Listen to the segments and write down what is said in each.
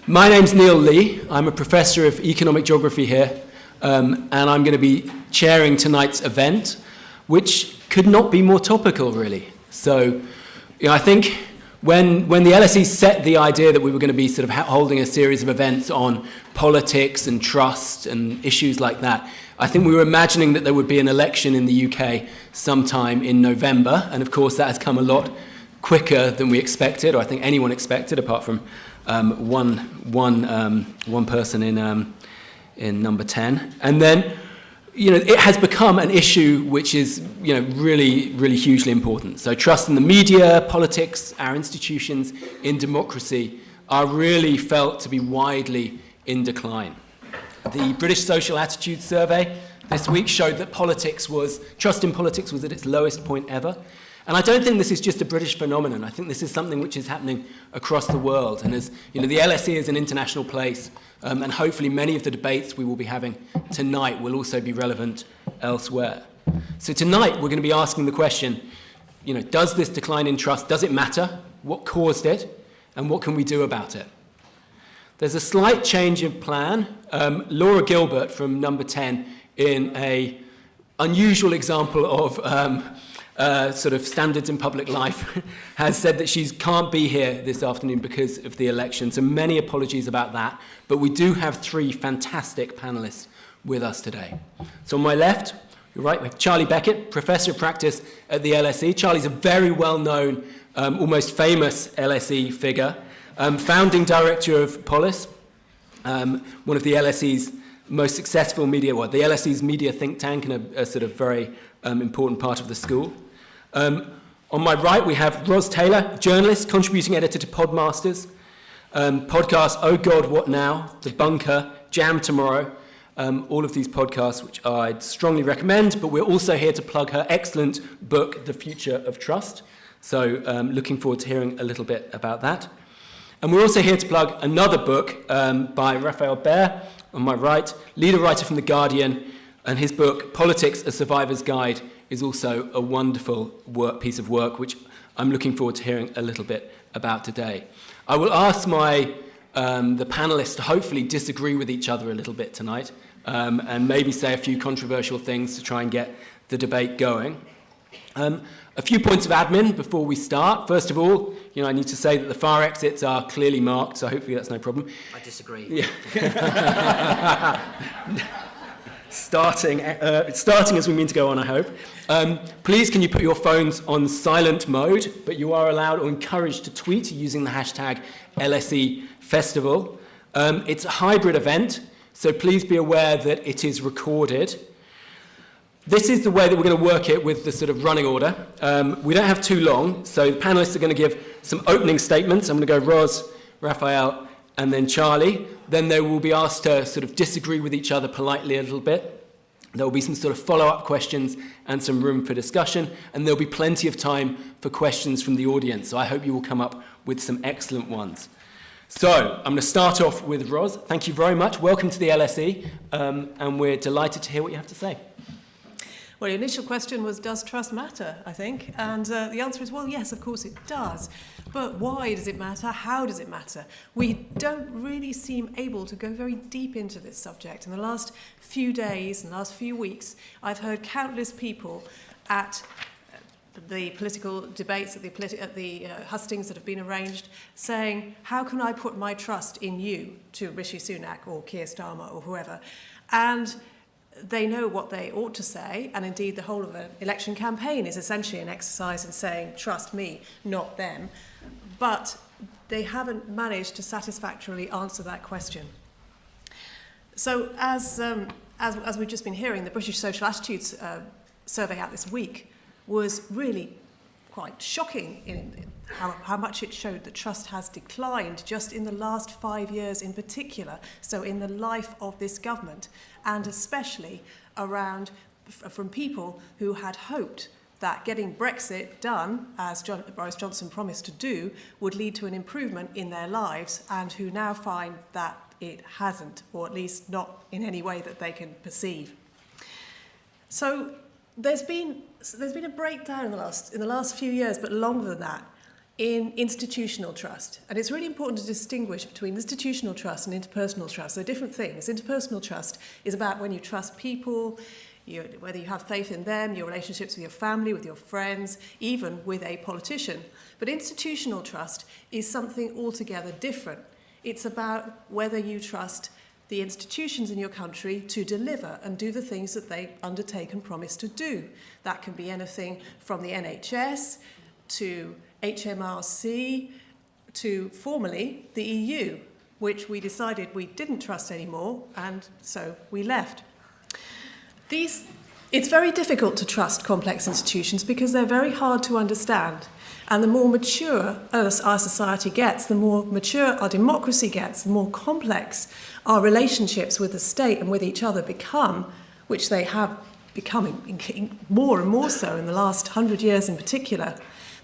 My name's Neil Lee. I'm a professor of economic geography here, and I'm going to be chairing tonight's event, which could not be more topical, really. So, I think when the LSE set the idea that we were going to be sort of holding a series of events on politics and trust and issues like that, I think we were imagining that there would be an election in the UK sometime in November, and of course that has come a lot quicker than we expected, or I think anyone expected, apart from one person in number 10. And then, it has become an issue which is, really, really hugely important. So trust in the media, politics, our institutions in democracy are really felt to be widely in decline. The British Social Attitudes Survey this week showed that trust in politics was at its lowest point ever. And I don't think this is just a British phenomenon. I think this is something which is happening across the world. And as the LSE is an international place, and hopefully many of the debates we will be having tonight will also be relevant elsewhere. So tonight we're going to be asking the question, does this decline in trust, does it matter? What caused it? And what can we do about it? There's a slight change of plan. Laura Gilbert from number 10, in an unusual example of sort of standards in public life, has said that she can't be here this afternoon because of the election. So many apologies about that. But we do have three fantastic panelists with us today. So on my left, you're right, we have Charlie Beckett, Professor of Practice at the LSE. Charlie's a very well-known, almost famous LSE figure, founding director of Panelist, one of the LSE's most successful media, the LSE's media think tank and a sort of very important part of the school. On my right, we have Ros Taylor, journalist, contributing editor to Podmasters, podcast Oh God, What Now?, The Bunker, Jam Tomorrow, all of these podcasts which I'd strongly recommend, but we're also here to plug her excellent book, The Future of Trust. So looking forward to hearing a little bit about that. And we're also here to plug another book by Rafael Behr, on my right, leader writer from The Guardian, and his book, Politics, A Survivor's Guide, is also a wonderful piece of work, which I'm looking forward to hearing a little bit about today. I will ask the panelists to hopefully disagree with each other a little bit tonight, and maybe say a few controversial things to try and get the debate going. A few points of admin before we start. First of all, I need to say that the fire exits are clearly marked, so hopefully that's no problem. I disagree. Yeah. Starting as we mean to go on, I hope. Please can you put your phones on silent mode, but you are allowed or encouraged to tweet using the hashtag LSE Festival. It's a hybrid event, so please be aware that it is recorded. This is the way that we're going to work it with the sort of running order. We don't have too long, so the panelists are going to give some opening statements. I'm going to go Ros, Rafael, and then Charlie. Then they will be asked to sort of disagree with each other politely a little bit. There will be some sort of follow-up questions and some room for discussion, and there'll be plenty of time for questions from the audience. So I hope you will come up with some excellent ones. So I'm going to start off with Ros. Thank you very much. Welcome to the LSE, and we're delighted to hear what you have to say. Well, the initial question was, does trust matter, I think? And the answer is, well, yes, of course it does. But why does it matter? How does it matter? We don't really seem able to go very deep into this subject. In the last few days and last few weeks, I've heard countless people at the political debates, at the hustings that have been arranged, saying, how can I put my trust in you, to Rishi Sunak or Keir Starmer or whoever? And they know what they ought to say, and indeed the whole of an election campaign is essentially an exercise in saying, trust me, not them. But they haven't managed to satisfactorily answer that question. So as we've just been hearing, the British Social Attitudes survey out this week was really quite shocking in how much it showed that trust has declined just in the last 5 years in particular, so in the life of this government, and especially from people who had hoped that getting Brexit done, as Boris Johnson promised to do, would lead to an improvement in their lives, and who now find that it hasn't, or at least not in any way that they can perceive. So there's been a breakdown in the last few years, but longer than that, in institutional trust. And it's really important to distinguish between institutional trust and interpersonal trust. They're different things. Interpersonal trust is about when you trust people, whether you have faith in them, your relationships with your family, with your friends, even with a politician. But institutional trust is something altogether different. It's about whether you trust the institutions in your country to deliver and do the things that they undertake and promise to do. That can be anything from the NHS to HMRC to formally the EU, which we decided we didn't trust anymore, and so we left. It's very difficult to trust complex institutions because they're very hard to understand. And the more mature our society gets, the more mature our democracy gets, the more complex our relationships with the state and with each other become, which they have become more and more so in the last 100 years in particular,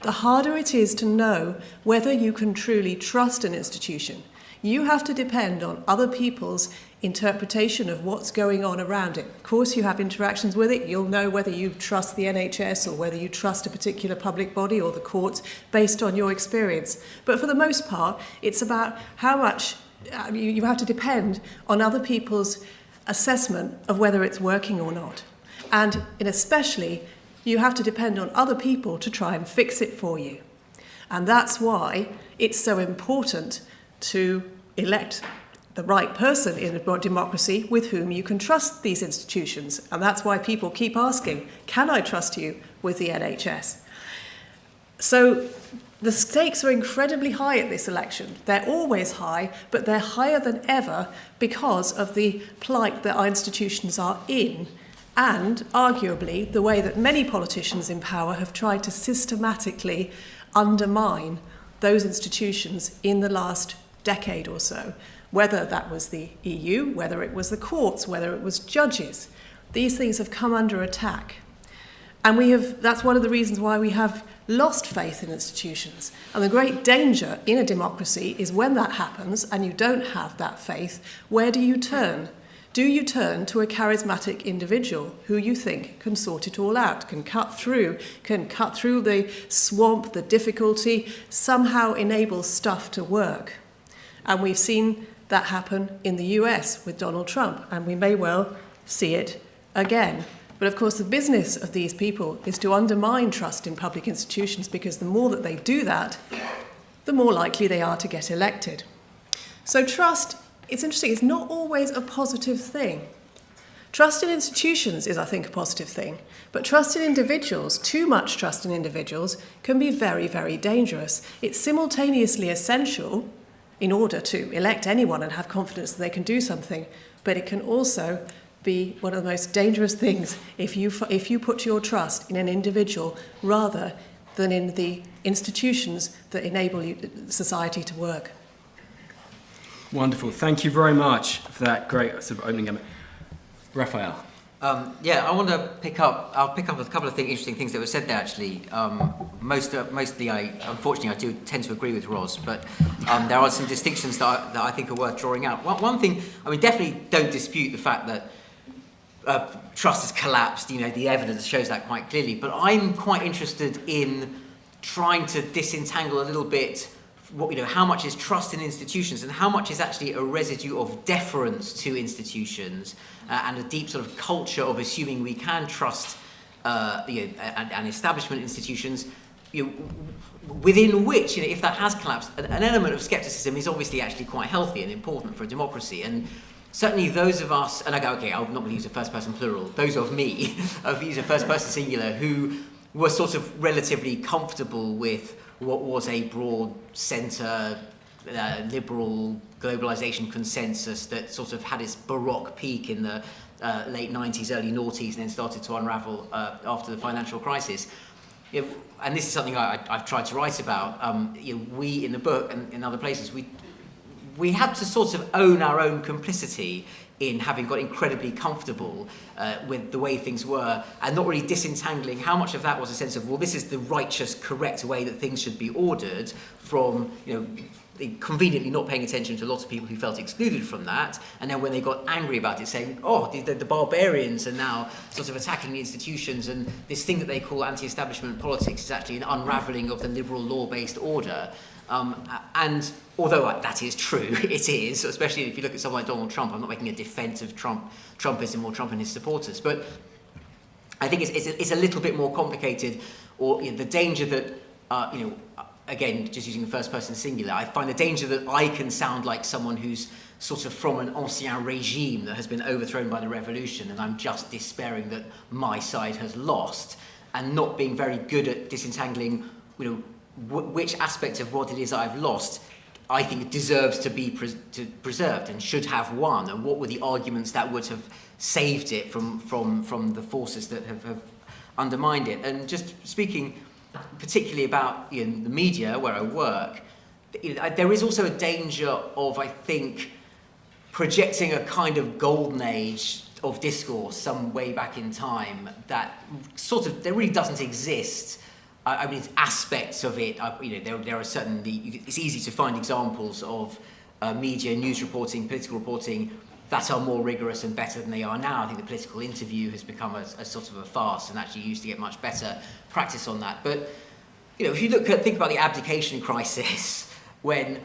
the harder it is to know whether you can truly trust an institution. You have to depend on other people's interpretation of what's going on around it. Of course, you have interactions with it. You'll know whether you trust the NHS or whether you trust a particular public body or the courts based on your experience. But for the most part, it's about how much you have to depend on other people's assessment of whether it's working or not. And especially, you have to depend on other people to try and fix it for you. And that's why it's so important to elect the right person in a democracy with whom you can trust these institutions. And that's why people keep asking, can I trust you with the NHS? So the stakes are incredibly high at this election. They're always high, but they're higher than ever because of the plight that our institutions are in, and arguably the way that many politicians in power have tried to systematically undermine those institutions in the last decade or so, whether that was the EU, whether it was the courts, whether it was judges. These things have come under attack. And that's one of the reasons why we have lost faith in institutions. And the great danger in a democracy is when that happens and you don't have that faith, where do you turn? Do you turn to a charismatic individual who you think can sort it all out, can cut through the swamp, the difficulty, somehow enable stuff to work? And we've seen that happen in the US with Donald Trump, and we may well see it again. But of course, the business of these people is to undermine trust in public institutions, because the more that they do that, the more likely they are to get elected. So trust, it's interesting, it's not always a positive thing. Trust in institutions is, I think, a positive thing. But trust in individuals, too much trust in individuals, can be very, very dangerous. It's simultaneously essential in order to elect anyone and have confidence that they can do something, but it can also be one of the most dangerous things if you put your trust in an individual rather than in the institutions that enable society to work. Wonderful. Thank you very much for that great sort of opening. Rafael. I want to pick up a couple of interesting things that were said there, actually. Mostly, unfortunately, I do tend to agree with Ros, but there are some distinctions that I think are worth drawing out. One thing, definitely don't dispute the fact that trust has collapsed. The evidence shows that quite clearly. But I'm quite interested in trying to disentangle a little bit how much is trust in institutions and how much is actually a residue of deference to institutions and a deep sort of culture of assuming we can trust an establishment institutions, within which, if that has collapsed, an element of skepticism is obviously actually quite healthy and important for a democracy. And certainly those of us, and I'm not going to use a first-person plural, those of me, I'll use a first-person singular, who were sort of relatively comfortable with what was a broad centre, liberal globalisation consensus that sort of had its baroque peak in the late 90s, early noughties, and then started to unravel after the financial crisis. And this is something I've tried to write about. We, in the book and in other places, we had to sort of own our own complicity in having got incredibly comfortable with the way things were and not really disentangling how much of that was a sense of, well, this is the righteous, correct way that things should be ordered from, conveniently not paying attention to a lot of people who felt excluded from that, and then when they got angry about it, saying, oh, the barbarians are now sort of attacking the institutions, and this thing that they call anti-establishment politics is actually an unravelling of the liberal law-based order. And although that is true, it is, especially if you look at someone like Donald Trump. I'm not making a defence of Trumpism or Trump and his supporters, but I think it's a little bit more complicated, or the danger that, again, just using the first person singular, I find the danger that I can sound like someone who's sort of from an ancien regime that has been overthrown by the revolution, and I'm just despairing that my side has lost, and not being very good at disentangling, which aspect of what it is I've lost I think deserves to be preserved and should have won, and what were the arguments that would have saved it from the forces that have undermined it. And just speaking particularly about the media where I work, there is also a danger of, I think, projecting a kind of golden age of discourse some way back in time that there really doesn't exist. I mean, aspects of it, there are certainly, it's easy to find examples of media, news reporting, political reporting that are more rigorous and better than they are now. I think the political interview has become a sort of a farce, and actually used to get much better practice on that. But, if you think about the abdication crisis, when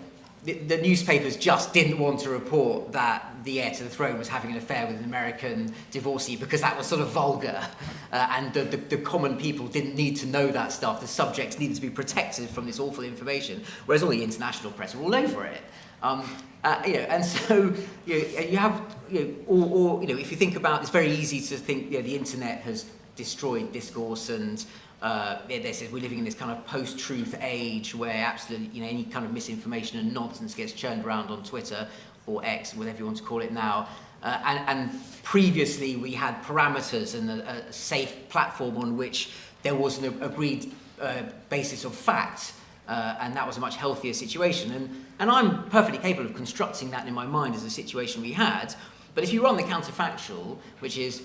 the newspapers just didn't want to report that the heir to the throne was having an affair with an American divorcee because that was sort of vulgar, and the common people didn't need to know that stuff. The subjects needed to be protected from this awful information, whereas all the international press were all over it. And so you have, or if you think about, it's very easy to think the internet has destroyed discourse, and we're living in this kind of post-truth age where absolutely any kind of misinformation and nonsense gets churned around on Twitter or X, whatever you want to call it now. And previously we had parameters and a safe platform on which there was an agreed basis of fact, and that was a much healthier situation. And I'm perfectly capable of constructing that in my mind as a situation we had. But if you run the counterfactual, which is,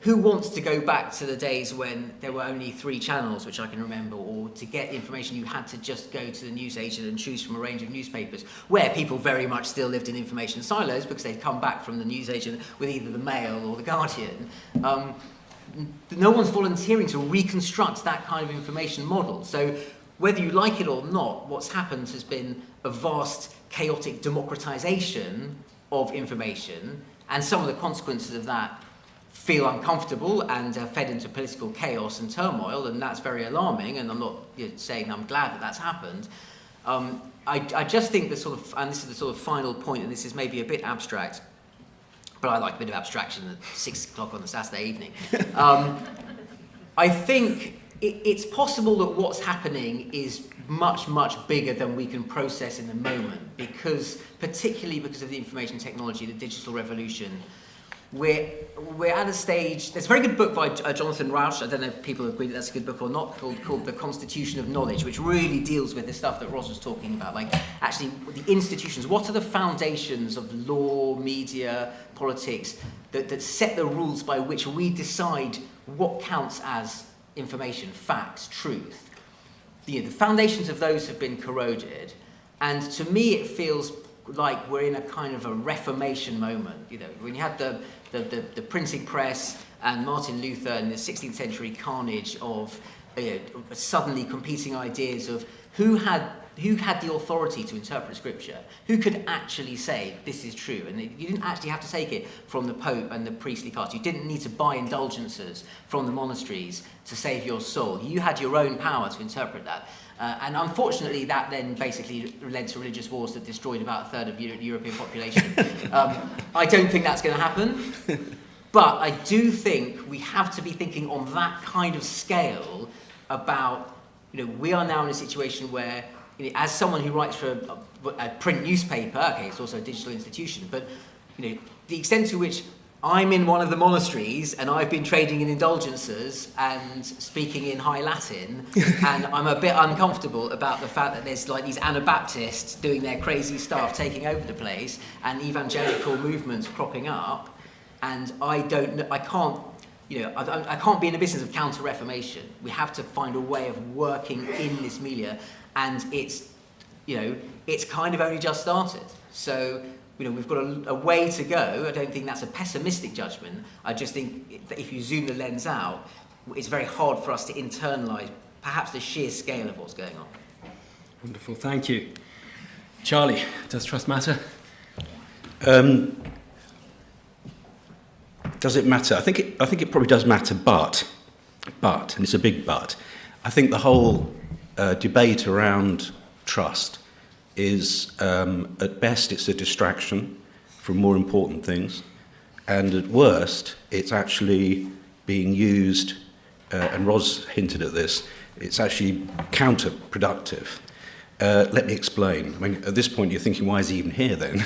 who wants to go back to the days when there were only 3 channels, which I can remember, or to get information you had to just go to the newsagent and choose from a range of newspapers, where people very much still lived in information silos because they'd come back from the newsagent with either the Mail or the Guardian. No one's volunteering to reconstruct that kind of information model. So whether you like it or not, what's happened has been a vast chaotic democratization of information, and some of the consequences of that feel uncomfortable and fed into political chaos and turmoil, and that's very alarming, and I'm not saying I'm glad that that's happened. I just think and this is the sort of final point, and this is maybe a bit abstract, but I like a bit of abstraction at 6 o'clock on a Saturday evening. I think it's possible that what's happening is much, much bigger than we can process in the moment, particularly because of the information technology, the digital revolution. We're at a stage. There's a very good book by Jonathan Rauch. I don't know if people agree that that's a good book or not, called The Constitution of Knowledge, which really deals with the stuff that Ros was talking about, like actually the institutions. What are the foundations of law, media, politics that set the rules by which we decide what counts as information, facts, truth? The foundations of those have been corroded, and to me it feels like we're in a kind of a Reformation moment. When you had the printing press and Martin Luther and the 16th century carnage of suddenly competing ideas of who had the authority to interpret scripture, who could actually say this is true, and you didn't actually have to take it from the Pope and the priestly caste. You didn't need to buy indulgences from the monasteries to save your soul. You had your own power to interpret that. And unfortunately, that then basically led to religious wars that destroyed about a third of the European population. I don't think that's going to happen, but I do think we have to be thinking on that kind of scale about, we are now in a situation where, as someone who writes for a print newspaper, okay, it's also a digital institution, but the extent to which I'm in one of the monasteries and I've been trading in indulgences and speaking in High Latin, and I'm a bit uncomfortable about the fact that there's like these Anabaptists doing their crazy stuff, taking over the place, and evangelical movements cropping up, and I can't be in the business of counter-reformation. We have to find a way of working in this milieu, and it's it's kind of only just started. So, we've got a way to go. I don't think that's a pessimistic judgment. I just think that if you zoom the lens out, it's very hard for us to internalise perhaps the sheer scale of what's going on. Wonderful, thank you. Charlie, does trust matter? Does it matter? I think it probably does matter, but, and it's a big but, I think the whole debate around trust is, at best, it's a distraction from more important things, and at worst, it's actually being used, and Ros hinted at this, it's actually counterproductive. Let me explain. I mean, at this point, you're thinking, why is he even here then?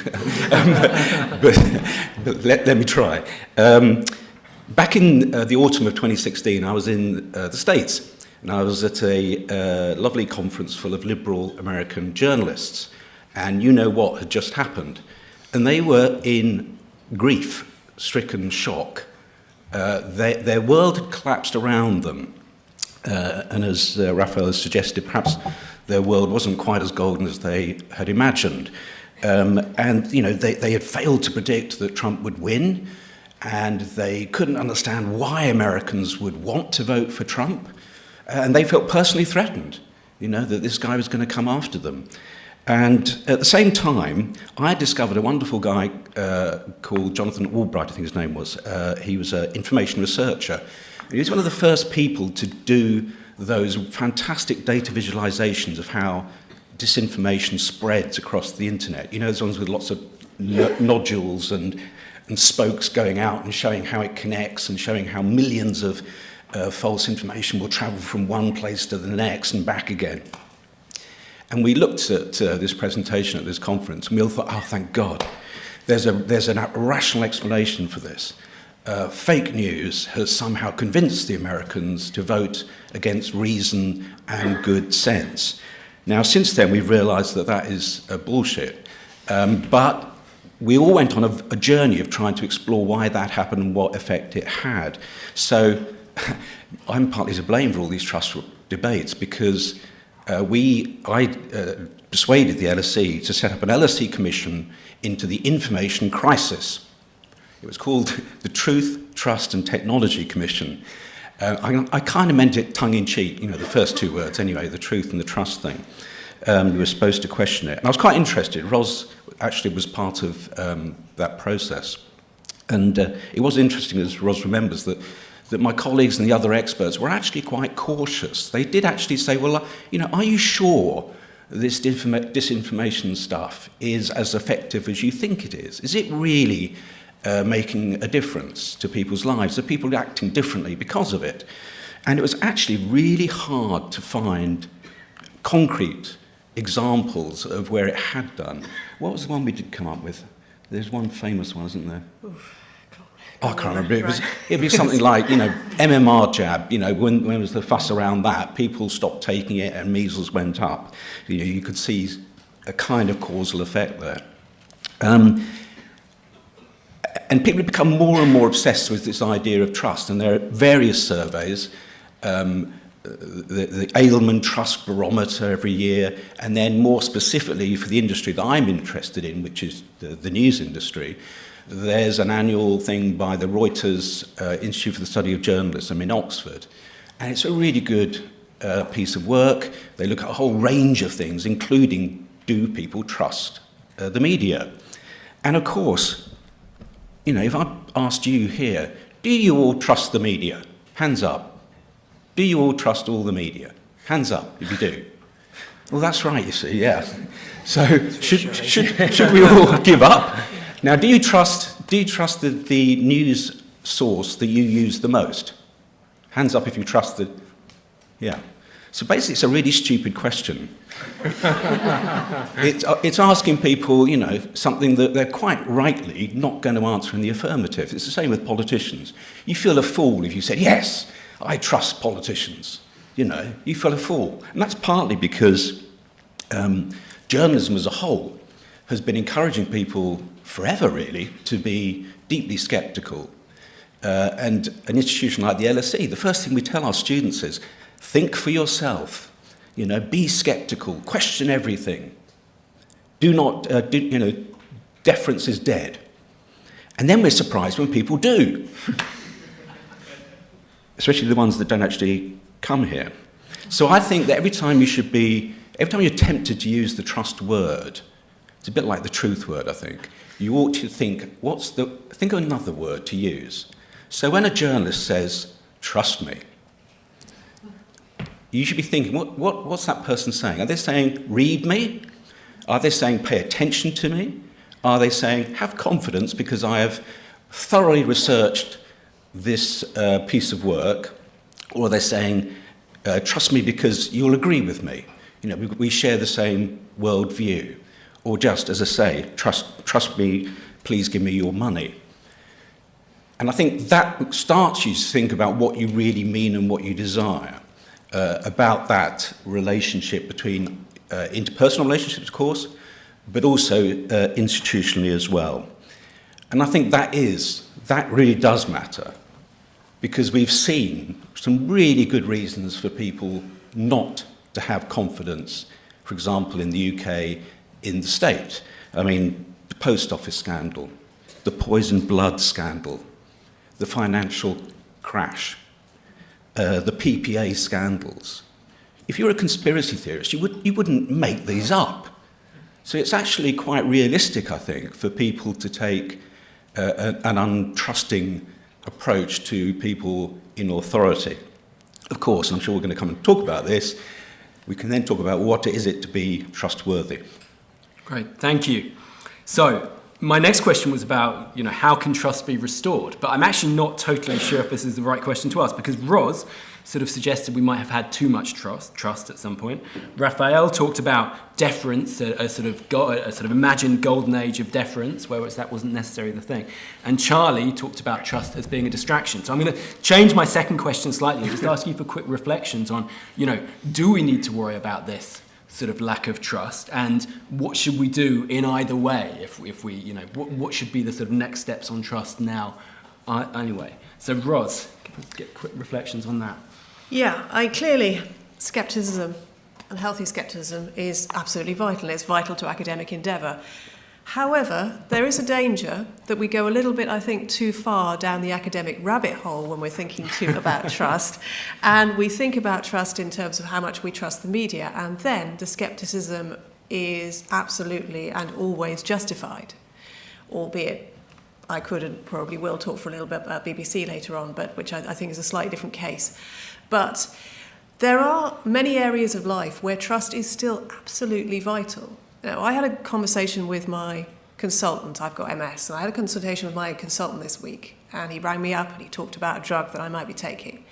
but let me try. Back in the autumn of 2016, I was in the States, and I was at a lovely conference full of liberal American journalists, and you know what had just happened. And they were in grief-stricken shock. Their world had collapsed around them, and as Rafael has suggested, perhaps their world wasn't quite as golden as they had imagined. And, they had failed to predict that Trump would win, and they couldn't understand why Americans would want to vote for Trump, and they felt personally threatened, that this guy was going to come after them. And at the same time, I discovered a wonderful guy called Jonathan Albright, I think his name was. He was an information researcher. He was one of the first people to do those fantastic data visualizations of how disinformation spreads across the internet. Those ones with lots of nodules and spokes going out and showing how it connects and showing how millions of false information will travel from one place to the next and back again. And we looked at this presentation at this conference, and we all thought, oh, thank God, there's an rational explanation for this. Fake news has somehow convinced the Americans to vote against reason and good sense. Now, since then, we've realised that that is bullshit. But we all went on a journey of trying to explore why that happened and what effect it had. So I'm partly to blame for all these trust debates because I persuaded the LSE to set up an LSE commission into the information crisis. It was called the Truth, Trust and Technology Commission. I kind of meant it tongue-in-cheek, the first two words anyway, the truth and the trust thing. We were supposed to question it. And I was quite interested. Ros actually was part of that process. And it was interesting, as Ros remembers, that my colleagues and the other experts were actually quite cautious. They did actually say, well, are you sure this disinformation stuff is as effective as you think it is? Is it really making a difference to people's lives? Are people acting differently because of it? And it was actually really hard to find concrete examples of where it had done. What was the one we did come up with? There's one famous one, isn't there? Oof, I can't remember. It'd be something like, MMR jab, when there was the fuss around that, people stopped taking it and measles went up. You could see a kind of causal effect there. And people have become more and more obsessed with this idea of trust, and there are various surveys, the Ailman Trust Barometer every year, and then more specifically for the industry that I'm interested in, which is the news industry, there's an annual thing by the Reuters Institute for the Study of Journalism in Oxford, and it's a really good piece of work. They look at a whole range of things, including, do people trust the media? And of course, if I asked you here, do you all trust the media? Hands up. Do you all trust all the media? Hands up if you do. Well, that's right, you see, yeah. So should we all give up? Now, do you trust the news source that you use the most? Hands up if you trust the... Yeah. So basically, it's a really stupid question. It's asking people, something that they're quite rightly not going to answer in the affirmative. It's the same with politicians. You feel a fool if you said, yes, I trust politicians. You feel a fool. And that's partly because journalism as a whole has been encouraging people forever, really, to be deeply sceptical. And an institution like the LSE, the first thing we tell our students is, think for yourself, be sceptical, question everything. deference is dead. And then we're surprised when people do, especially the ones that don't actually come here. So I think that every time you're tempted to use the trust word, it's a bit like the truth word, I think, you ought to think, think of another word to use. So when a journalist says, trust me, you should be thinking, what's that person saying? Are they saying, read me? Are they saying, pay attention to me? Are they saying, have confidence because I have thoroughly researched this piece of work? Or are they saying, trust me because you'll agree with me? We share the same worldview. Or just, as I say, trust me, please give me your money. And I think that starts you to think about what you really mean and what you desire, about that relationship between interpersonal relationships, of course, but also institutionally as well. And I think that really does matter, because we've seen some really good reasons for people not to have confidence, for example, in the UK, in the States. I mean, the post office scandal, the poisoned blood scandal, the financial crash, the PPA scandals. If you're a conspiracy theorist, you wouldn't make these up. So it's actually quite realistic, I think, for people to take an untrusting approach to people in authority. Of course, I'm sure we're going to come and talk about this. We can then talk about what is it to be trustworthy. Great, thank you. So my next question was about, how can trust be restored? But I'm actually not totally sure if this is the right question to ask, because Ros sort of suggested we might have had too much trust at some point. Rafael talked about deference, a sort of imagined golden age of deference, whereas that wasn't necessarily the thing. And Charlie talked about trust as being a distraction. So I'm going to change my second question slightly and just ask you for quick reflections on, do we need to worry about this sort of lack of trust, and what should we do in either way if we what should be the sort of next steps on trust now anyway? So Ros, get quick reflections on that. Yeah, clearly scepticism and healthy scepticism is absolutely vital. It's vital to academic endeavour. However, there is a danger that we go a little bit, I think, too far down the academic rabbit hole when we're thinking too about trust. And we think about trust in terms of how much we trust the media. And then the scepticism is absolutely and always justified. Albeit, I could and probably will talk for a little bit about BBC later on, but which I think is a slightly different case. But there are many areas of life where trust is still absolutely vital. Now, I had a conversation with my consultant. I've got MS, and I had a consultation with my consultant this week, and he rang me up and he talked about a drug that I might be taking.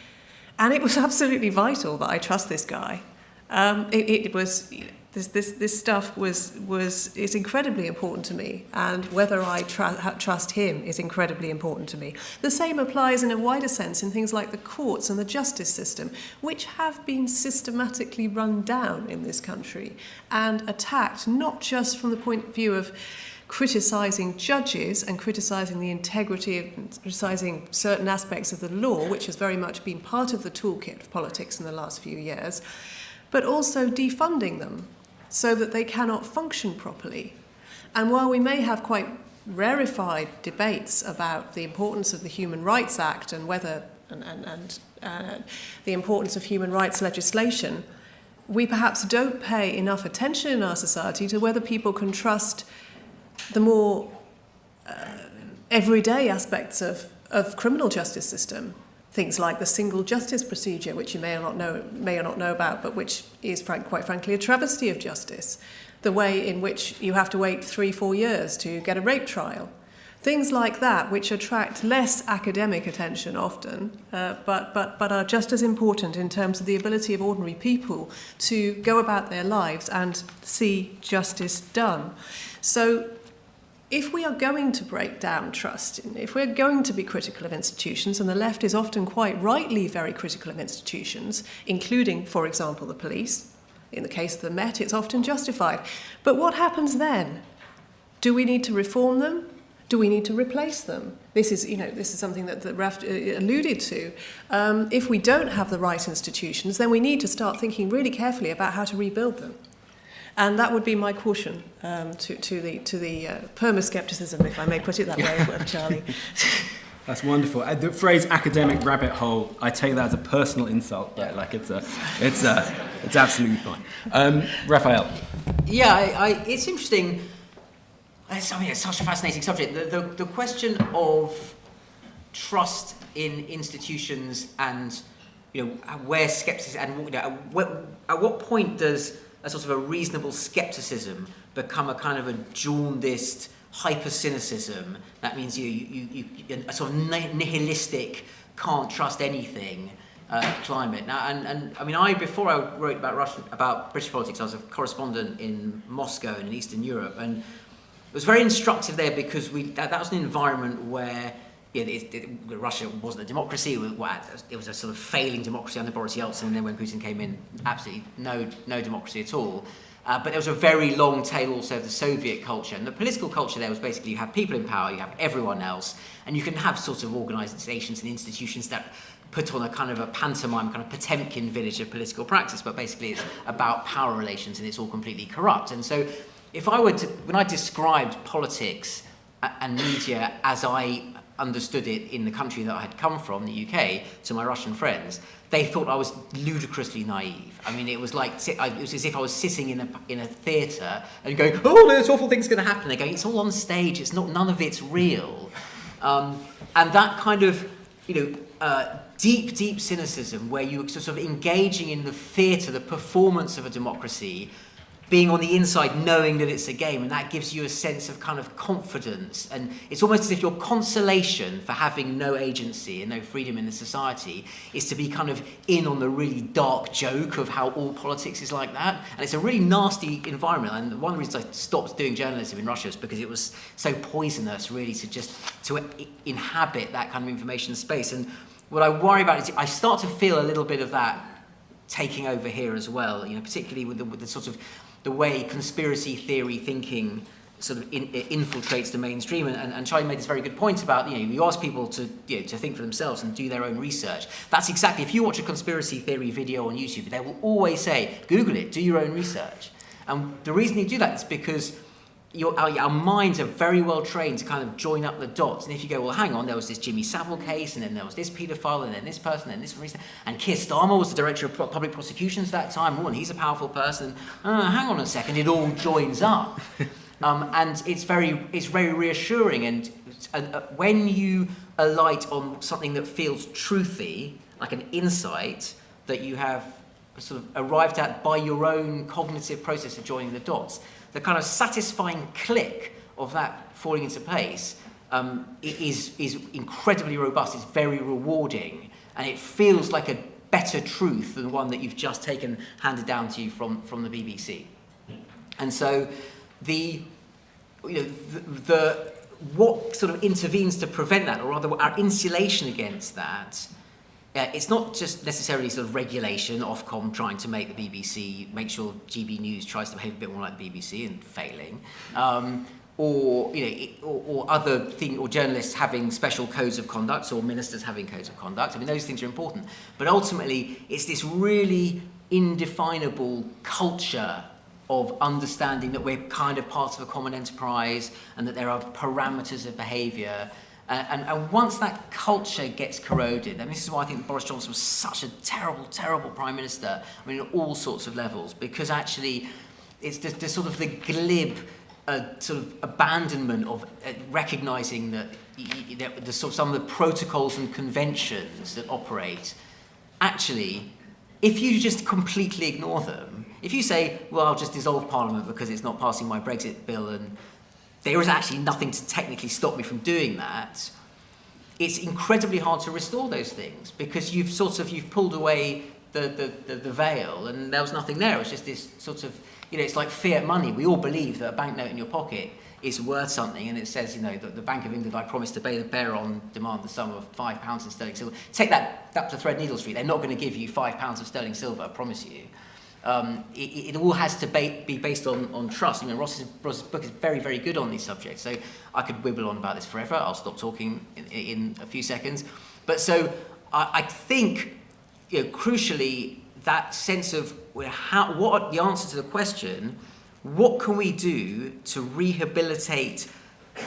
And it was absolutely vital that I trust this guy. This stuff is incredibly important to me, and whether I trust him is incredibly important to me. The same applies in a wider sense in things like the courts and the justice system, which have been systematically run down in this country and attacked, not just from the point of view of criticising judges and criticising the integrity of criticising certain aspects of the law, which has very much been part of the toolkit of politics in the last few years, but also defunding them so that they cannot function properly. And while we may have quite rarefied debates about the importance of the Human Rights Act and whether the importance of human rights legislation, we perhaps don't pay enough attention in our society to whether people can trust the more everyday aspects of criminal justice system. Things like the single justice procedure, which you may or not know about, but which is quite frankly a travesty of justice. The way in which you have to wait 3-4 years to get a rape trial. Things like that, which attract less academic attention often, but are just as important in terms of the ability of ordinary people to go about their lives and see justice done. So if we are going to break down trust, if we're going to be critical of institutions, and the left is often quite rightly very critical of institutions, including, for example, the police, in the case of the Met, it's often justified. But what happens then? Do we need to reform them? Do we need to replace them? This is something that Raf alluded to. If we don't have the right institutions, then we need to start thinking really carefully about how to rebuild them. And that would be my caution to the perma-skepticism, if I may put it that way, of Charlie. That's wonderful. The phrase "academic rabbit hole," I take that as a personal insult, but like it's absolutely fine. Rafael. Yeah, it's interesting. It's such a fascinating subject. The question of trust in institutions and where skepticism and at what point does a sort of a reasonable skepticism become a kind of a jaundiced hyper-cynicism? That means you a sort of nihilistic, can't trust anything climate. Now, and I mean, before I wrote about British politics, I was a correspondent in Moscow and in Eastern Europe, and it was very instructive there because that was an environment where Russia wasn't a democracy. It was a sort of failing democracy under Boris Yeltsin, and then when Putin came in, absolutely no democracy at all. But there was a very long tail also of the Soviet culture. And the political culture there was basically you have people in power, you have everyone else, and you can have sort of organisations and institutions that put on a kind of a pantomime, kind of Potemkin village of political practice, but basically it's about power relations and it's all completely corrupt. And so when I described politics and media as I understood it in the country that I had come from, the UK, to my Russian friends, they thought I was ludicrously naive. I mean, it was as if I was sitting in a theatre and going, "Oh, this awful thing's going to happen." They're going, "It's all on stage. None of it's real," and that kind of deep cynicism, where you're sort of engaging in the theatre, the performance of a democracy, being on the inside, knowing that it's a game, and that gives you a sense of kind of confidence. And it's almost as if your consolation for having no agency and no freedom in the society is to be kind of in on the really dark joke of how all politics is like that. And it's a really nasty environment. And one of the reasons I stopped doing journalism in Russia is because it was so poisonous, really, to inhabit that kind of information space. And what I worry about is I start to feel a little bit of that taking over here as well, particularly with the sort of the way conspiracy theory thinking sort of infiltrates the mainstream. And Charlie made this very good point about, you ask people to think for themselves and do their own research. That's exactly, if you watch a conspiracy theory video on YouTube, they will always say, Google it, do your own research. And the reason you do that is because our minds are very well trained to kind of join up the dots. And if you go, well, hang on, there was this Jimmy Savile case, and then there was this paedophile, and then this person, and this reason, and Keir Starmer was the director of public prosecutions at that time. Oh, and he's a powerful person. Hang on a second, it all joins up, and it's very reassuring. And when you alight on something that feels truthy, like an insight that you have sort of arrived at by your own cognitive process of joining the dots, the kind of satisfying click of that falling into place is incredibly robust. It's very rewarding, and it feels like a better truth than one that you've just handed down to you from the BBC. And so what sort of intervenes to prevent that, or rather our insulation against that, it's not just necessarily sort of regulation, Ofcom trying to make the BBC, make sure GB News tries to behave a bit more like the BBC and failing, or other thing, or journalists having special codes of conduct, or ministers having codes of conduct. I mean, those things are important, but ultimately, it's this really indefinable culture of understanding that we're kind of part of a common enterprise and that there are parameters of behaviour. And once that culture gets corroded, and this is why I think Boris Johnson was such a terrible, terrible Prime Minister, I mean, at all sorts of levels, because actually it's the sort of the glib sort of abandonment of recognising that some of the protocols and conventions that operate, actually, if you just completely ignore them, if you say, well, I'll just dissolve Parliament because it's not passing my Brexit bill and there is actually nothing to technically stop me from doing that, it's incredibly hard to restore those things because you've pulled away the veil and there was nothing there. It was just this sort of, it's like fiat money. We all believe that a banknote in your pocket is worth something, and it says, that the Bank of England, I promise to bear on demand the sum of £5 in sterling silver. Take that up to Threadneedle Street. They're not going to give you £5 of sterling silver, I promise you. It all has to be based on trust. I mean, Ros's book is very, very good on these subjects. So I could wibble on about this forever. I'll stop talking in a few seconds. But so I think, crucially, that sense of what the answer to the question what can we do to rehabilitate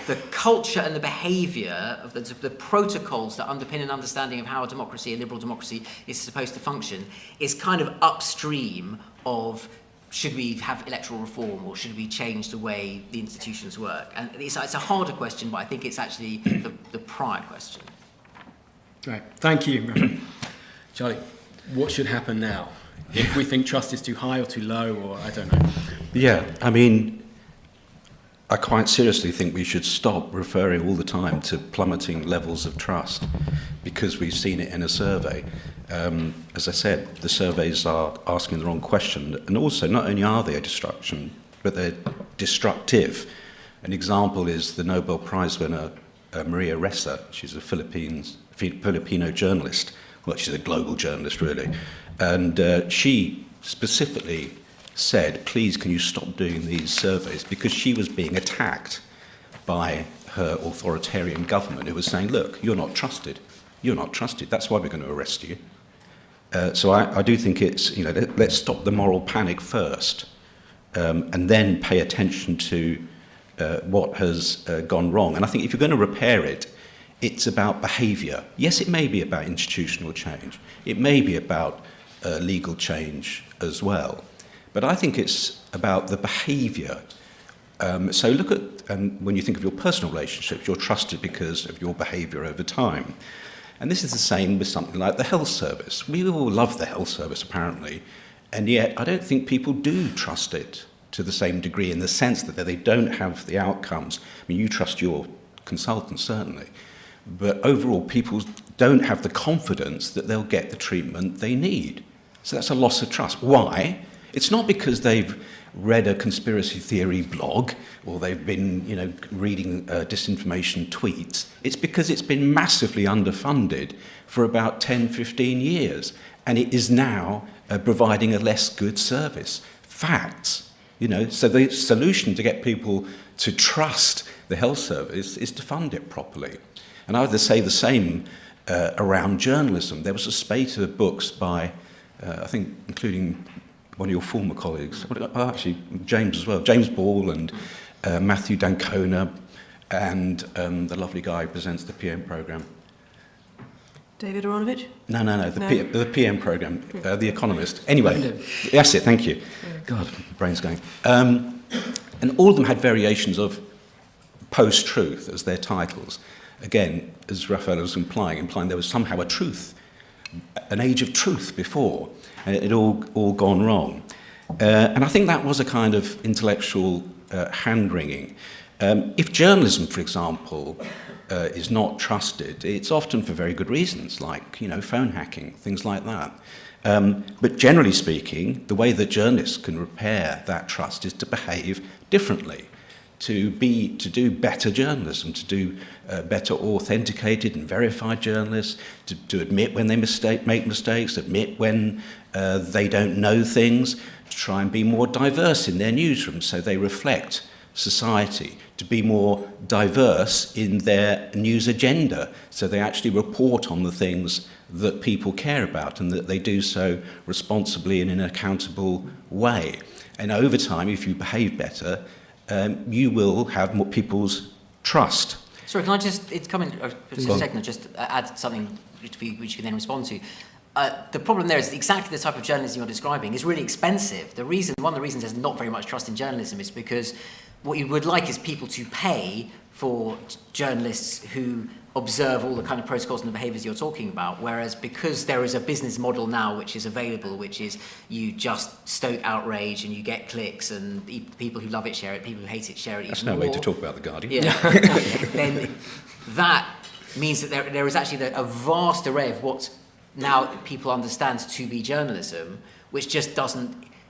the culture and the behaviour of the protocols that underpin an understanding of how a democracy, a liberal democracy, is supposed to function, is kind of upstream of should we have electoral reform or should we change the way the institutions work? And it's a harder question, but I think it's actually the prior question. Right. Thank you. Charlie, what should happen now? If we think trust is too high or too low, or I don't know. Yeah, I mean, I quite seriously think we should stop referring all the time to plummeting levels of trust because we've seen it in a survey. As I said, the surveys are asking the wrong question, and also not only are they a destruction, but they're destructive. An example is the Nobel Prize winner Maria Ressa. She's a Filipino journalist. Well, she's a global journalist, really. And she specifically said, please, can you stop doing these surveys? Because she was being attacked by her authoritarian government who was saying, look, you're not trusted. You're not trusted. That's why we're going to arrest you. So I do think it's, let's stop the moral panic first and then pay attention to what has gone wrong. And I think if you're going to repair it, it's about behaviour. Yes, it may be about institutional change. It may be about legal change as well. But I think it's about the behaviour. So look at, when you think of your personal relationships, you're trusted because of your behaviour over time. And this is the same with something like the health service. We all love the health service, apparently, and yet I don't think people do trust it to the same degree in the sense that they don't have the outcomes. I mean, you trust your consultant, certainly, but overall people don't have the confidence that they'll get the treatment they need. So that's a loss of trust. Why? It's not because they've read a conspiracy theory blog or they've been, reading disinformation tweets. It's because it's been massively underfunded for about 10, 15 years, and it is now providing a less good service. Facts, So the solution to get people to trust the health service is to fund it properly. And I would say the same around journalism. There was a spate of books by, I think, including one of your former colleagues, actually James as well, James Ball and Matthew Dancona, and the lovely guy who presents the PM programme. David Aronovich? No, the PM programme, The Economist. Anyway, that's it, thank you. God, my brain's going. And all of them had variations of post-truth as their titles. Again, as Rafael was implying there was somehow a truth, an age of truth before, and it had all gone wrong. And I think that was a kind of intellectual hand-wringing. If journalism, for example, is not trusted, it's often for very good reasons, like, phone hacking, things like that. But generally speaking, the way that journalists can repair that trust is to behave differently, to do better journalism, to do better authenticated and verified journalists, to admit when they make mistakes, admit when they don't know things, to try and be more diverse in their newsrooms so they reflect society, to be more diverse in their news agenda so they actually report on the things that people care about and that they do so responsibly and in an accountable way. And over time, if you behave better, you will have more people's trust. Sorry, can I just, it's coming just a second, just add something which you can then respond to. The problem there is exactly the type of journalism you're describing is really expensive. One of the reasons there's not very much trust in journalism is because what you would like is people to pay for journalists who observe all the kind of protocols and the behaviours you're talking about, whereas because there is a business model now which is available, which is you just stoke outrage and you get clicks and people who love it share it, people who hate it share it even more. That's no way to talk about The Guardian. Yeah. Then that means that there is actually a vast array of what now people understand to be journalism, which just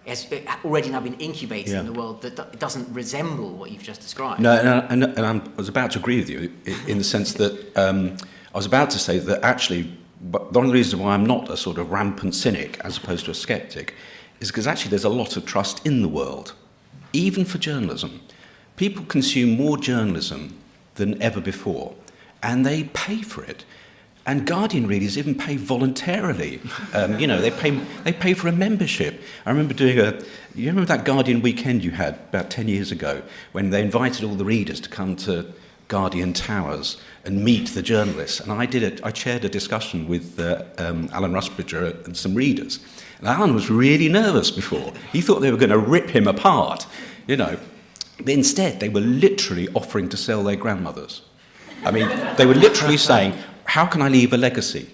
has already now been incubated in the world that doesn't resemble what you've just described. No, and I was about to agree with you in the sense that I was about to say that actually one of the reasons why I'm not a sort of rampant cynic as opposed to a skeptic is because actually there's a lot of trust in the world, even for journalism. People consume more journalism than ever before, and they pay for it. And Guardian readers even pay voluntarily. They pay for a membership. I remember you remember that Guardian weekend you had about 10 years ago when they invited all the readers to come to Guardian Towers and meet the journalists. And I chaired a discussion with Alan Rusbridger and some readers. And Alan was really nervous before. He thought they were going to rip him apart, But instead, they were literally offering to sell their grandmothers. I mean, they were literally saying, how can I leave a legacy?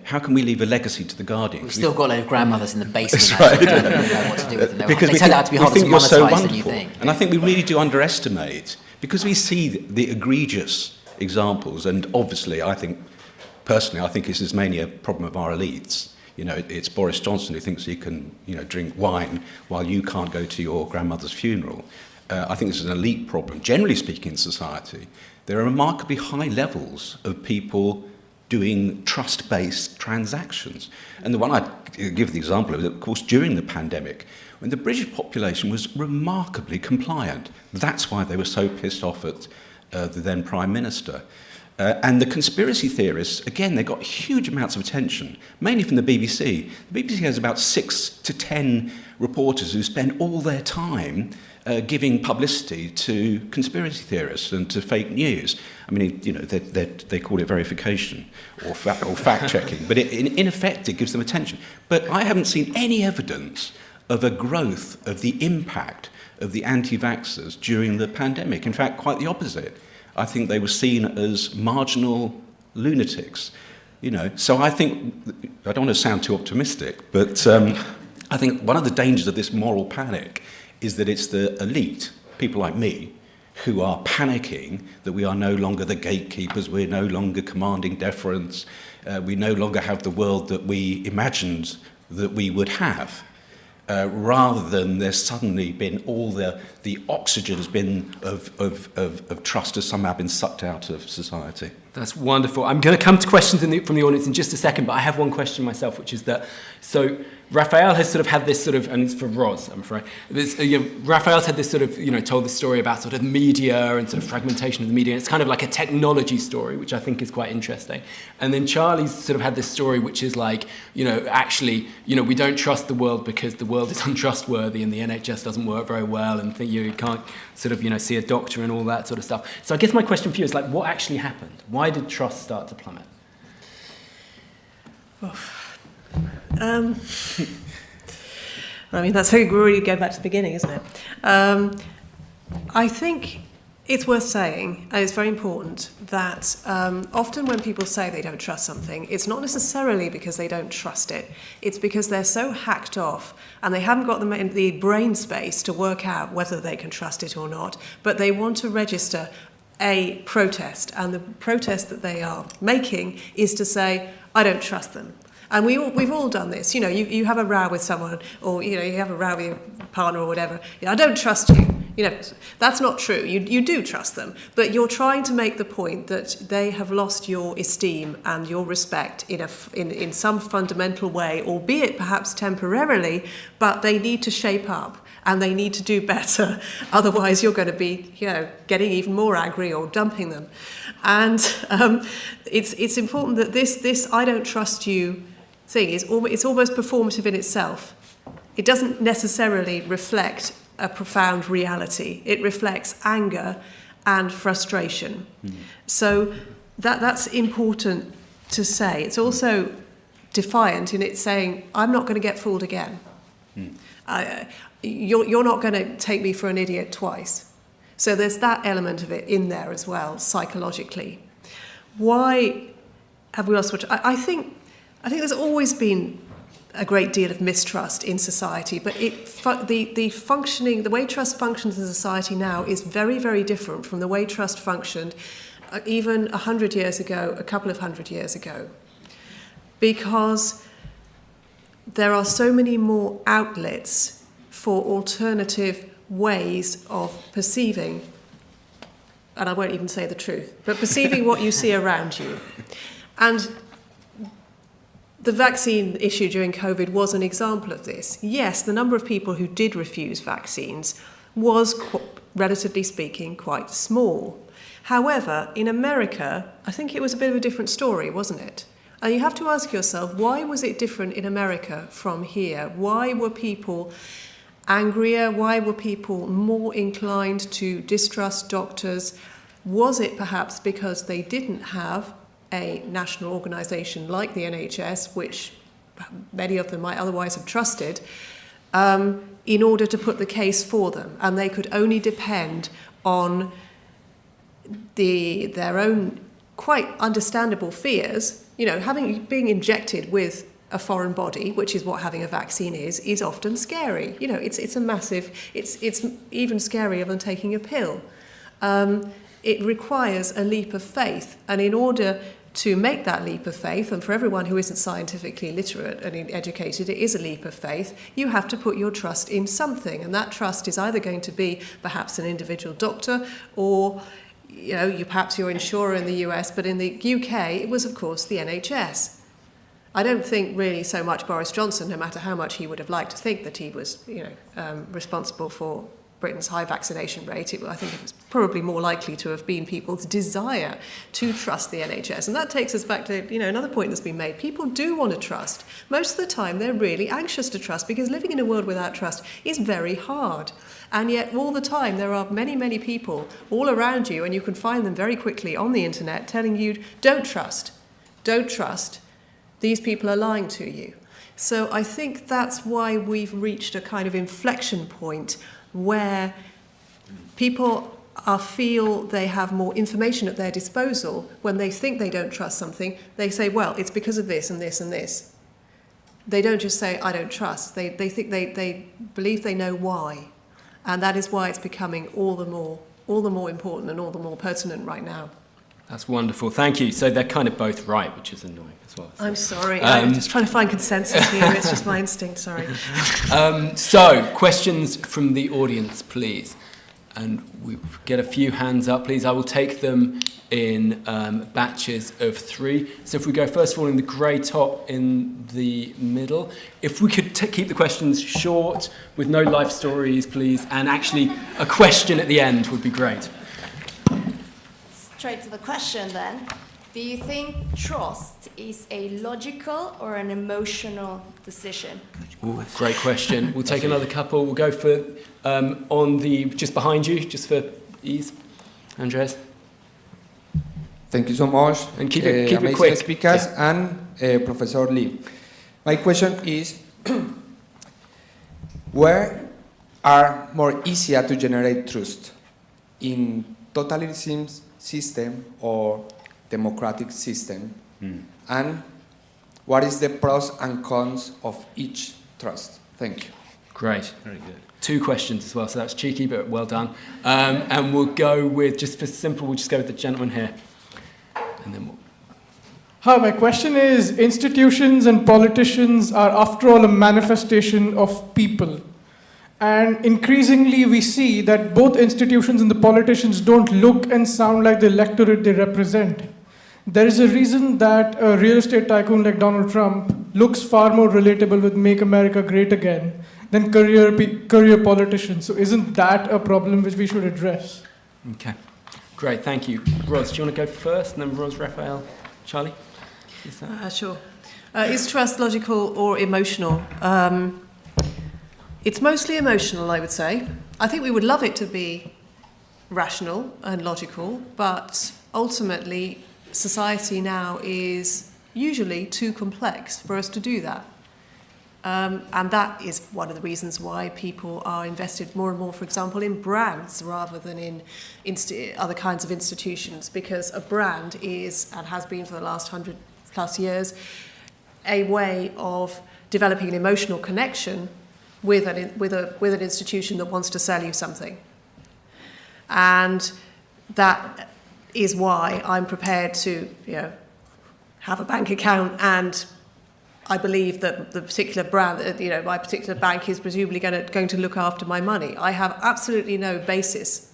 How can we leave a legacy to the Guardian? We've still got a load of grandmothers in the basement. That's right. Who don't know what to do with them. Because they turn out to be harder to monetize than you think. And I think we really do underestimate, because we see the egregious examples, and obviously I think this is mainly a problem of our elites. It's Boris Johnson who thinks he can, drink wine while you can't go to your grandmother's funeral. I think this is an elite problem. Generally speaking in society, there are remarkably high levels of people doing trust-based transactions. And the one I give the example of is, of course, during the pandemic, when the British population was remarkably compliant. That's why they were so pissed off at the then Prime Minister. And the conspiracy theorists, again, they got huge amounts of attention, mainly from the BBC. The BBC has about 6 to 10 reporters who spend all their time giving publicity to conspiracy theorists and to fake news. I mean, they call it verification or fact-checking, but in effect, it gives them attention. But I haven't seen any evidence of a growth of the impact of the anti-vaxxers during the pandemic. In fact, quite the opposite. I think they were seen as marginal lunatics. So I think, I don't want to sound too optimistic, but I think one of the dangers of this moral panic is that it's the elite, people like me, who are panicking that we are no longer the gatekeepers, we're no longer commanding deference, we no longer have the world that we imagined that we would have. Rather than there's suddenly been all the oxygen has been of trust has somehow been sucked out of society. That's wonderful. I'm going to come to questions from the audience in just a second, but I have one question myself, which is that, so Rafael has sort of had this sort of, and it's for Ros, I'm afraid, Rafael's had this sort of, told this story about sort of media and sort of fragmentation of the media. It's kind of like a technology story, which I think is quite interesting. And then Charlie's sort of had this story, which is like, actually, we don't trust the world because the world is untrustworthy and the NHS doesn't work very well and you can't sort of, see a doctor and all that sort of stuff. So I guess my question for you is like, what actually happened? Why did trust start to plummet? That's how we really go back to the beginning, isn't it? I think it's worth saying, and it's very important, that often when people say they don't trust something, it's not necessarily because they don't trust it. It's because they're so hacked off and they haven't got the brain space to work out whether they can trust it or not, but they want to register a protest, and the protest that they are making is to say, I don't trust them. And we've all done this. You have a row with someone, or you have a row with your partner or whatever. I don't trust you. That's not true. You do trust them, but you're trying to make the point that they have lost your esteem and your respect in some fundamental way, albeit perhaps temporarily. But they need to shape up and they need to do better. Otherwise, you're going to be getting even more angry or dumping them. And it's important that this I don't trust you thing it's almost performative in itself. It doesn't necessarily reflect a profound reality. It reflects anger and frustration. So that's important to say. It's also defiant in its saying, I'm not going to get fooled again. You're not going to take me for an idiot twice. So there's that element of it in there as well, psychologically. Why have we lost touch? I think there's always been a great deal of mistrust in society, but the way trust functions in society now is very, very different from the way trust functioned even 100 years ago, a couple of 100 years ago, because there are so many more outlets for alternative ways of perceiving, and I won't even say the truth, but perceiving what you see around you. And the vaccine issue during COVID was an example of this. Yes, the number of people who did refuse vaccines was, relatively speaking, quite small. However, in America, I think it was a bit of a different story, wasn't it? And you have to ask yourself, why was it different in America from here? Why were people angrier? Why were people more inclined to distrust doctors? Was it perhaps because they didn't have a national organisation like the NHS, which many of them might otherwise have trusted, in order to put the case for them, and they could only depend on their own quite understandable fears? You know, being injected with a foreign body, which is what having a vaccine is often scary. You know, it's a massive, it's even scarier than taking a pill. It requires a leap of faith, and in order to make that leap of faith, and for everyone who isn't scientifically literate and educated, it is a leap of faith, you have to put your trust in something, and that trust is either going to be perhaps an individual doctor, or you know, perhaps your insurer in the US, but in the UK it was of course the NHS. I don't think really so much Boris Johnson, no matter how much he would have liked to think that he was, responsible for Britain's high vaccination rate. I think it was probably more likely to have been people's desire to trust the NHS. And that takes us back to, another point that's been made. People do want to trust. Most of the time, they're really anxious to trust, because living in a world without trust is very hard. And yet, all the time, there are many, many people all around you, and you can find them very quickly on the internet telling you, don't trust, these people are lying to you. So I think that's why we've reached a kind of inflection point where people feel they have more information at their disposal. When they think they don't trust something, they say, well, it's because of this and this and this. They don't just say, I don't trust. They think they believe they know why. And that is why it's becoming all the more important and all the more pertinent right now. That's wonderful. Thank you. So they're kind of both right, which is annoying as well. So. I'm sorry. I'm just trying to find consensus here. It's just my instinct. Sorry. So questions from the audience, please. And we get a few hands up, please. I will take them in batches of 3. So if we go, first of all, in the grey top in the middle. If we could keep the questions short, with no life stories, please. And actually, a question at the end would be great. Straight to the question then. Do you think trust is a logical or an emotional decision? Ooh, great question. We'll take another couple. We'll go for on the just behind you, just for ease. Andres. Thank you so much. And keep it quick. Speakers and Professor Lee. My question is, where are more easier to generate trust? In totalitarian system or democratic system, and what is the pros and cons of each trust? Thank you. Great, very good. 2 questions as well, so that's cheeky, but well done. And we'll go with, just for simple, we'll just go with the gentleman here. And then we'll... Hi, my question is, institutions and politicians are after all a manifestation of people. And increasingly we see that both institutions and the politicians don't look and sound like the electorate they represent. There is a reason that a real estate tycoon like Donald Trump looks far more relatable with Make America Great Again than career politicians. So isn't that a problem which we should address? Okay, great, thank you. Ros, do you want to go first? And then Ros, Rafael, Charlie? Sure. Is trust logical or emotional? It's mostly emotional, I would say. I think we would love it to be rational and logical, but ultimately society now is usually too complex for us to do that. And that is one of the reasons why people are invested more and more, for example, in brands rather than in other kinds of institutions, because a brand is, and has been for the last 100+ years, a way of developing an emotional connection with an institution that wants to sell you something. And that is why I'm prepared to, have a bank account, and I believe that the particular brand, my particular bank is presumably going to look after my money. I have absolutely no basis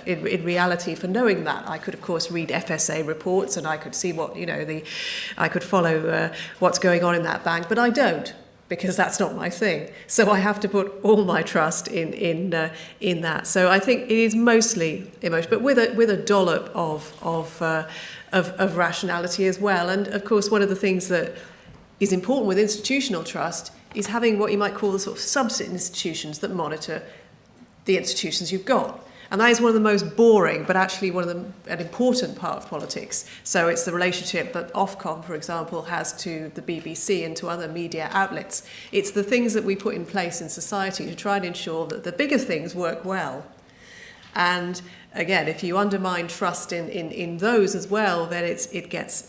in reality for knowing that. I could, of course, read FSA reports and I could see what, I could follow what's going on in that bank, but I don't. because that's not my thing. So I have to put all my trust in that. So I think it is mostly emotion, but with a dollop of rationality as well. And of course, one of the things that is important with institutional trust is having what you might call the sort of subset institutions that monitor the institutions you've got. And that is one of the most boring, but actually an important part of politics. So it's the relationship that Ofcom, for example, has to the BBC and to other media outlets. It's the things that we put in place in society to try and ensure that the bigger things work well. And again, if you undermine trust in those as well, then it gets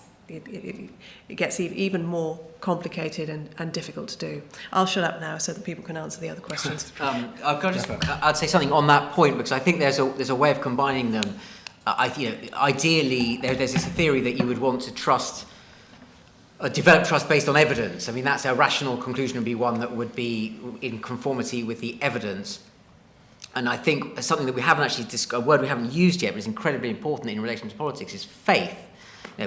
even more complicated and difficult to do. I'll shut up now so that people can answer the other questions. I'd say something on that point, because I think there's a way of combining them. Ideally, there's this theory that you would want to develop trust based on evidence. I mean, that's a rational conclusion, would be one that would be in conformity with the evidence. And I think something that we haven't actually a word we haven't used yet, but is incredibly important in relation to politics, is faith.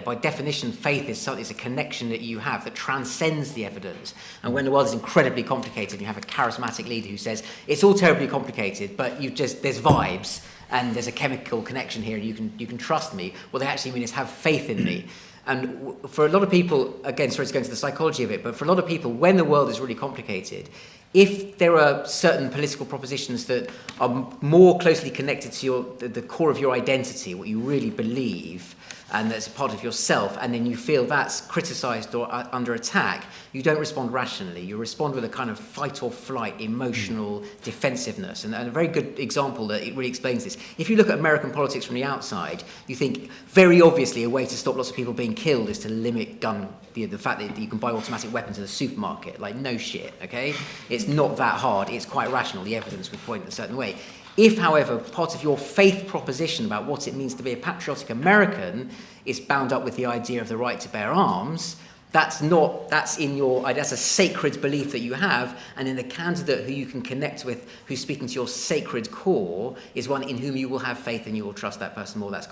By definition, faith is a connection that you have that transcends the evidence. And when the world is incredibly complicated, you have a charismatic leader who says, it's all terribly complicated, but there's vibes and there's a chemical connection here and you can trust me. What they actually mean is have faith in me. And for a lot of people, again, sorry to go into the psychology of it, but for a lot of people, when the world is really complicated, if there are certain political propositions that are more closely connected to the core of your identity, what you really believe, and that's part of yourself, and then you feel that's criticised or under attack, you don't respond rationally. You respond with a kind of fight or flight, emotional defensiveness. And a very good example that it really explains this. If you look at American politics from the outside, you think very obviously a way to stop lots of people being killed is to limit the fact that you can buy automatic weapons in the supermarket. Like, no shit, okay? It's not that hard. It's quite rational. The evidence would point in a certain way. If, however, part of your faith proposition about what it means to be a patriotic American is bound up with the idea of the right to bear arms, that's a sacred belief that you have, and then the candidate who you can connect with, who's speaking to your sacred core, is one in whom you will have faith and you will trust that person more. That's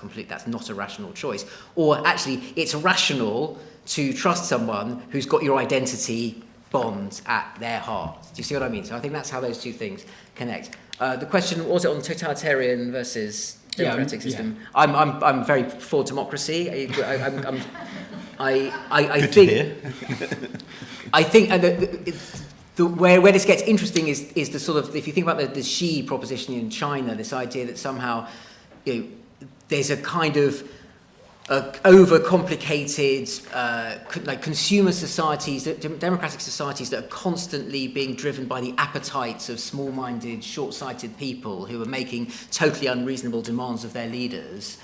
not a rational choice. Or actually, it's rational to trust someone who's got your identity bombed at their heart. Do you see what I mean? So I think that's how those two things connect. The question, was it on totalitarian versus democratic system? Yeah. I'm very for democracy. I think where this gets interesting is the sort of, if you think about the Xi proposition in China, this idea that somehow there's a kind of overcomplicated, like consumer societies, democratic societies that are constantly being driven by the appetites of small-minded, short-sighted people who are making totally unreasonable demands of their leaders.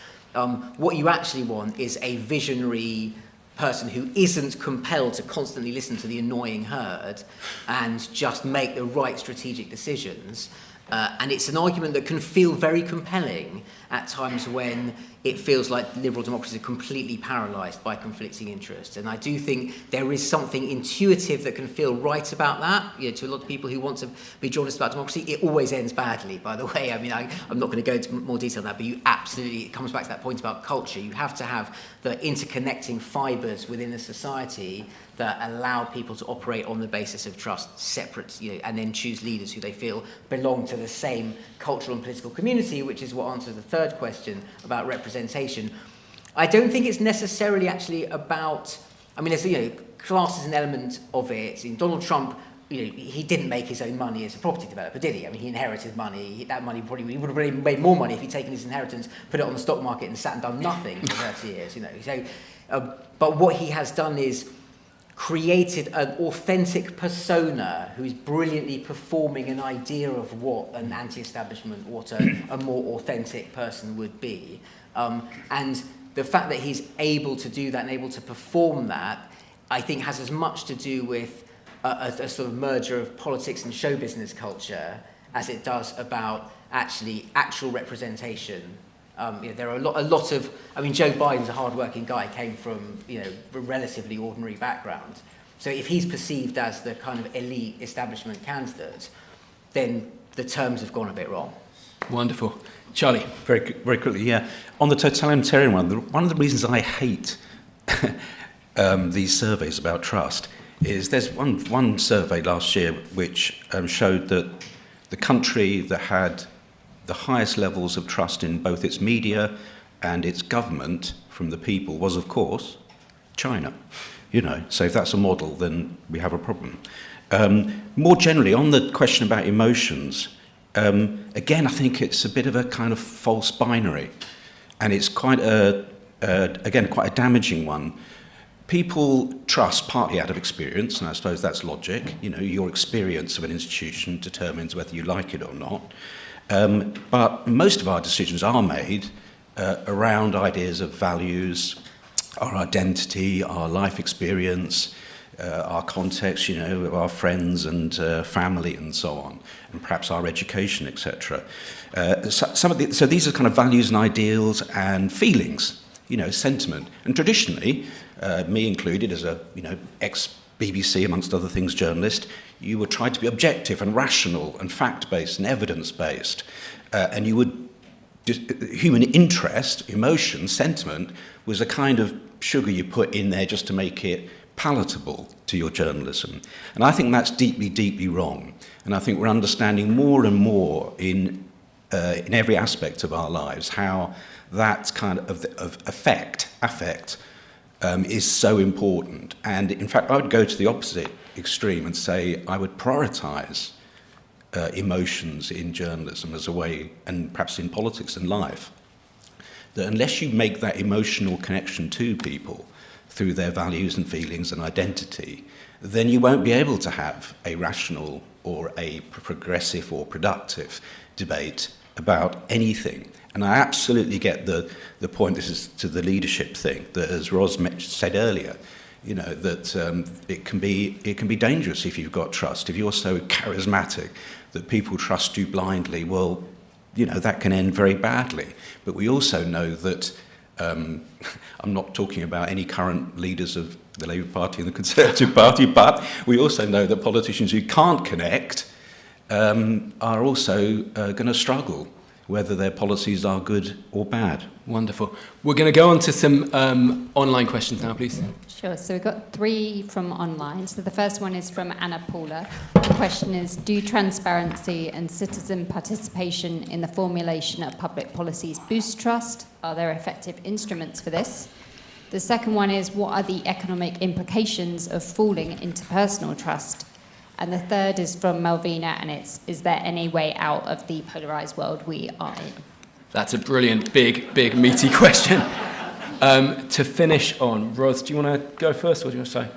What you actually want is a visionary person who isn't compelled to constantly listen to the annoying herd and just make the right strategic decisions. And it's an argument that can feel very compelling at times when it feels like liberal democracy is completely paralysed by conflicting interests. And I do think there is something intuitive that can feel right about that. To a lot of people who want to be jaundiced about democracy, it always ends badly, by the way. I mean, I'm not going to go into more detail on that, but it comes back to that point about culture. You have to have the interconnecting fibres within a society that allow people to operate on the basis of trust, separate, and then choose leaders who they feel belong to the same cultural and political community, which is what answers the third question about representation. I don't think it's necessarily actually about, there's, class is an element of it. In Donald Trump, he didn't make his own money as a property developer, did he? I mean, he inherited money. That money he would have really made more money if he'd taken his inheritance, put it on the stock market and sat and done nothing for 30 years, So, but what he has done is created an authentic persona who's brilliantly performing an idea of what an anti-establishment, what a more authentic person would be. And the fact that he's able to do that and able to perform that, I think has as much to do with a sort of merger of politics and show business culture as it does about actual representation. There are a lot of, Joe Biden's a hard-working guy, came from, a relatively ordinary background. So if he's perceived as the kind of elite establishment candidate, then the terms have gone a bit wrong. Wonderful. Charlie. Very quickly, yeah. On the totalitarian one of the reasons I hate these surveys about trust is there's one survey last year which showed that the country that had the highest levels of trust in both its media and its government from the people was, of course, China. You know, so if that's a model, then we have a problem. More generally, on the question about emotions, again, I think it's a bit of a kind of false binary, and it's quite quite a damaging one. People trust partly out of experience, and I suppose that's logic. You know, your experience of an institution determines whether you like it or not. But most of our decisions are made around ideas of values, our identity, our life experience, our context, you know, our friends and family and so on, and perhaps our education, etc. So these are kind of values and ideals and feelings, you know, sentiment. And traditionally, me included as a, you know, ex-BBC, amongst other things, journalist, you would try to be objective and rational and fact-based and evidence-based, and you would human interest, emotion, sentiment was a kind of sugar you put in there just to make it palatable to your journalism. And I think that's deeply, deeply wrong. And I think we're understanding more and more in every aspect of our lives how that kind of affect is so important. And in fact, I would go to the opposite extreme and say I would prioritize emotions in journalism as a way, and perhaps in politics and life, that unless you make that emotional connection to people through their values and feelings and identity, then you won't be able to have a rational or a progressive or productive debate about anything. And I absolutely get the point, this is to the leadership thing, that as Ros said earlier, you know, that it can be dangerous if you've got trust. If you're so charismatic that people trust you blindly, well, you know, that can end very badly. But we also know that, I'm not talking about any current leaders of the Labour Party and the Conservative Party, but we also know that politicians who can't connect are also going to struggle, whether their policies are good or bad. Wonderful. We're going to go on to some online questions now, please. Sure. So we've got 3 from online. So the first one is from Anna Paula. The question is, do transparency and citizen participation in the formulation of public policies boost trust? Are there effective instruments for this? The second one is, what are the economic implications of falling interpersonal trust? And the third is from Malvina, and it's, is there any way out of the polarised world we are in? That's a brilliant, big, meaty question. To finish on, Ros, do you want to go first, or do you want to say?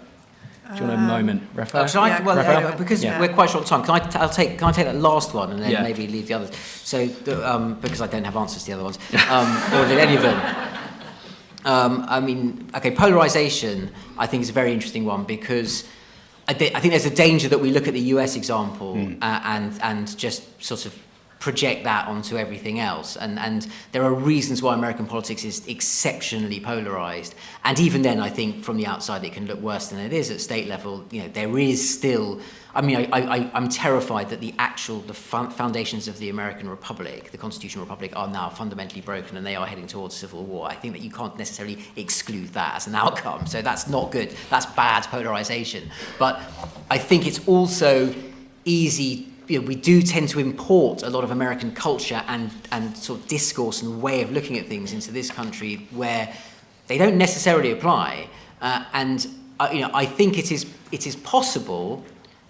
Do you want a moment, Rafael? Rafael? Because Yeah. we're quite short on time, can I take that last one and then Yeah. maybe leave the others? So, because I don't have answers to the other ones, or did any of them? I mean, okay, polarisation, I think, is a very interesting one, because I think there's a danger that we look at the US example and just sort of project that onto everything else. And there are reasons why American politics is exceptionally polarised. And even then, I think from the outside, it can look worse than it is at state level. You know, there is still, I mean, I'm terrified that the foundations of the American Republic, the constitutional republic, are now fundamentally broken and they are heading towards civil war. I think that you can't necessarily exclude that as an outcome. So that's not good. That's bad polarisation. But I think it's also easy. You know, we do tend to import a lot of American culture and sort of discourse and way of looking at things into this country where they don't necessarily apply. I think it is possible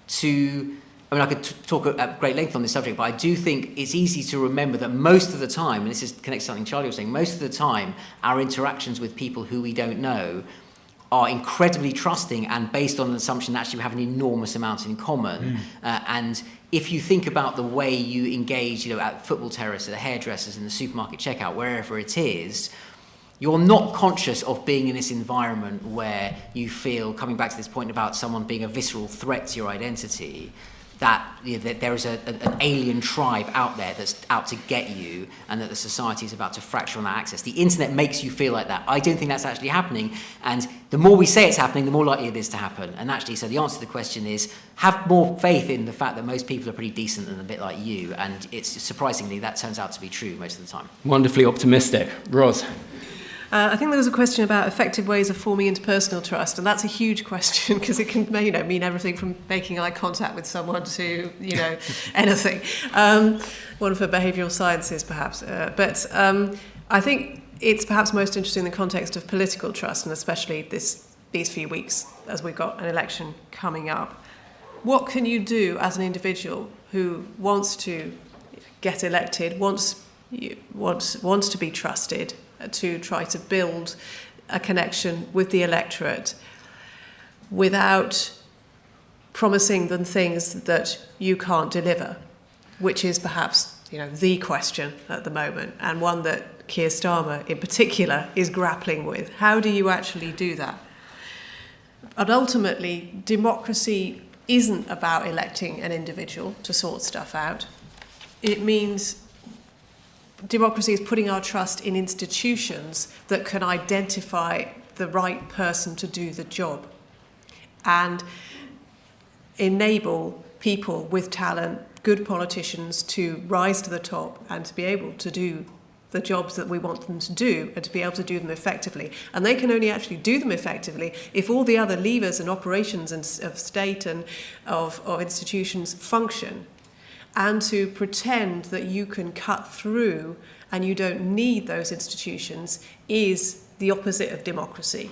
to. I mean, I could talk at great length on this subject, but I do think it's easy to remember that most of the time, and this is connects to something Charlie was saying, most of the time our interactions with people who we don't know are incredibly trusting and based on an assumption that actually we have an enormous amount in common. And if you think about the way you engage, you know, at football terraces, at hairdressers, in the supermarket checkout, wherever it is, you're not conscious of being in this environment where you feel, coming back to this point about someone being a visceral threat to your identity, that, you know, that there is an alien tribe out there that's out to get you, and that the society is about to fracture on that access. The internet makes you feel like that. I don't think that's actually happening, and the more we say it's happening, the more likely it is to happen. And actually, so the answer to the question is, have more faith in the fact that most people are pretty decent and a bit like you, and it's surprisingly that turns out to be true most of the time. Wonderfully optimistic. Ros? I think there was a question about effective ways of forming interpersonal trust, and that's a huge question because it can, mean everything from making eye contact with someone to, anything. One for behavioural sciences, perhaps. But I think it's perhaps most interesting in the context of political trust, and especially these few weeks as we've got an election coming up. What can you do as an individual who wants to get elected, wants to be trusted, to try to build a connection with the electorate without promising them things that you can't deliver, which is perhaps the question at the moment, and one that Keir Starmer in particular is grappling with. How do you actually do that? And ultimately, democracy isn't about electing an individual to sort stuff out. It means democracy is putting our trust in institutions that can identify the right person to do the job and enable people with talent, good politicians, to rise to the top and to be able to do the jobs that we want them to do and to be able to do them effectively. And they can only actually do them effectively if all the other levers and operations of state and of institutions function. And to pretend that you can cut through and you don't need those institutions is the opposite of democracy.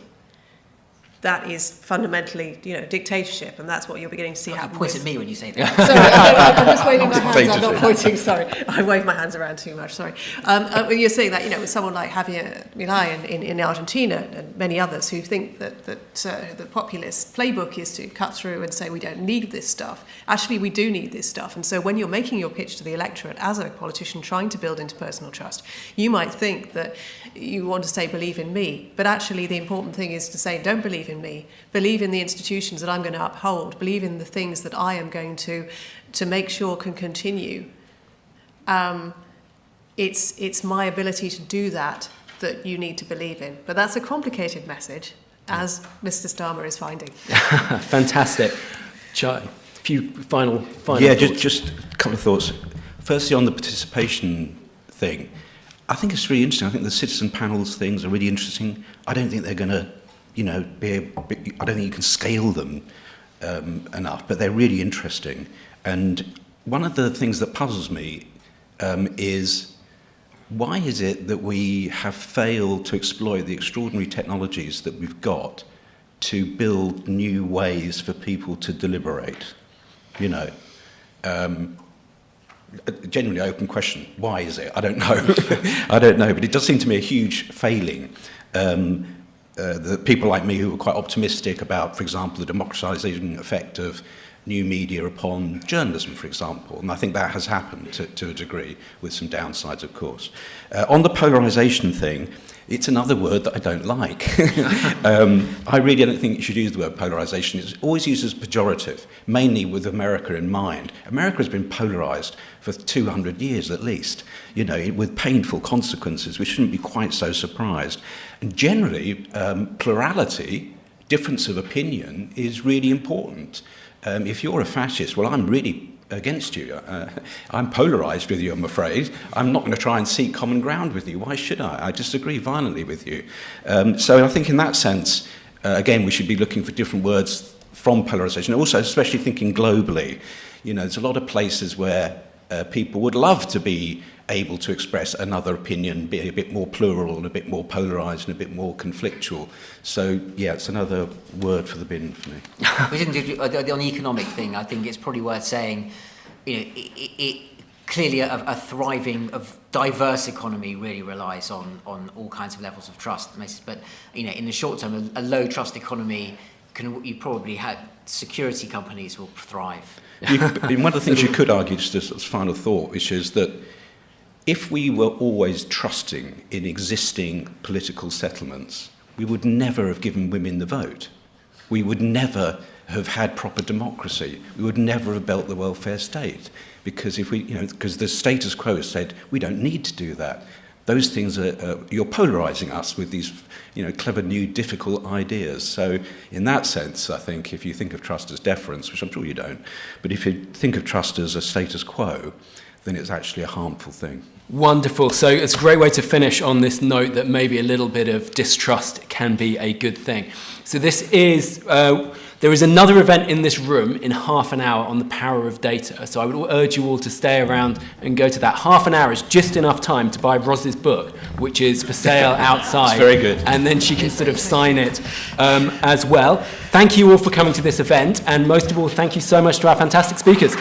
That is fundamentally, dictatorship, and that's what you're beginning to see happen. You point at me when you say that. Sorry, I'm just waving my hands. I'm not pointing. Sorry, I wave my hands around too much. Sorry. You're saying that, with someone like Javier Milei in Argentina and many others who think that the populist playbook is to cut through and say we don't need this stuff. Actually, we do need this stuff. And so when you're making your pitch to the electorate as a politician trying to build interpersonal trust, you might think that you want to say believe in me, but actually the important thing is to say don't believe in me, believe in the institutions that I'm going to uphold, believe in the things that I am going to make sure can continue. It's my ability to do that you need to believe in. But that's a complicated message, as Mr. Starmer is finding. Fantastic. Chai, a few final Yeah, thoughts. just a couple of thoughts. Firstly, on the participation thing, I think it's really interesting. I think the citizen panels things are really interesting. I don't think they're going to, I don't think you can scale them enough, but they're really interesting. And one of the things that puzzles me is why is it that we have failed to exploit the extraordinary technologies that we've got to build new ways for people to deliberate? A genuinely open question. Why is it? I don't know. I don't know, but it does seem to me a huge failing. The people like me who were quite optimistic about, for example, the democratization effect of new media upon journalism, for example, and I think that has happened to a degree, with some downsides, of course. On the polarization thing, it's another word that I don't like. I really don't think you should use the word polarization. It's always used as pejorative, mainly with America in mind. America has been polarized for 200 years at least, with painful consequences. We shouldn't be quite so surprised. And generally, plurality, difference of opinion, is really important. If you're a fascist, well, I'm really against you. I'm polarised with you, I'm afraid. I'm not going to try and seek common ground with you. Why should I? I disagree violently with you. So I think in that sense, again, we should be looking for different words from polarisation. Also, especially thinking globally. There's a lot of places where people would love to be able to express another opinion, be a bit more plural and a bit more polarised and a bit more conflictual. So, yeah, it's another word for the bin for me. We didn't do on the economic thing. I think it's probably worth saying, it clearly a thriving, diverse economy really relies on all kinds of levels of trust. But in the short term, a low trust economy you probably had security companies will thrive. One of the things you could argue, just as final thought, which is that if we were always trusting in existing political settlements, we would never have given women the vote. We would never have had proper democracy. We would never have built the welfare state, because because the status quo said we don't need to do that. Those things you're polarising us with these, clever new difficult ideas. So in that sense, I think if you think of trust as deference, which I'm sure you don't, but if you think of trust as a status quo, then it's actually a harmful thing. Wonderful. So it's a great way to finish on this note that maybe a little bit of distrust can be a good thing. So this is, there is another event in this room in half an hour on the power of data. So I would urge you all to stay around and go to that. Half an hour is just enough time to buy Ros's book, which is for sale outside. It's very good. And then she can sort of sign it as well. Thank you all for coming to this event. And most of all, thank you so much to our fantastic speakers.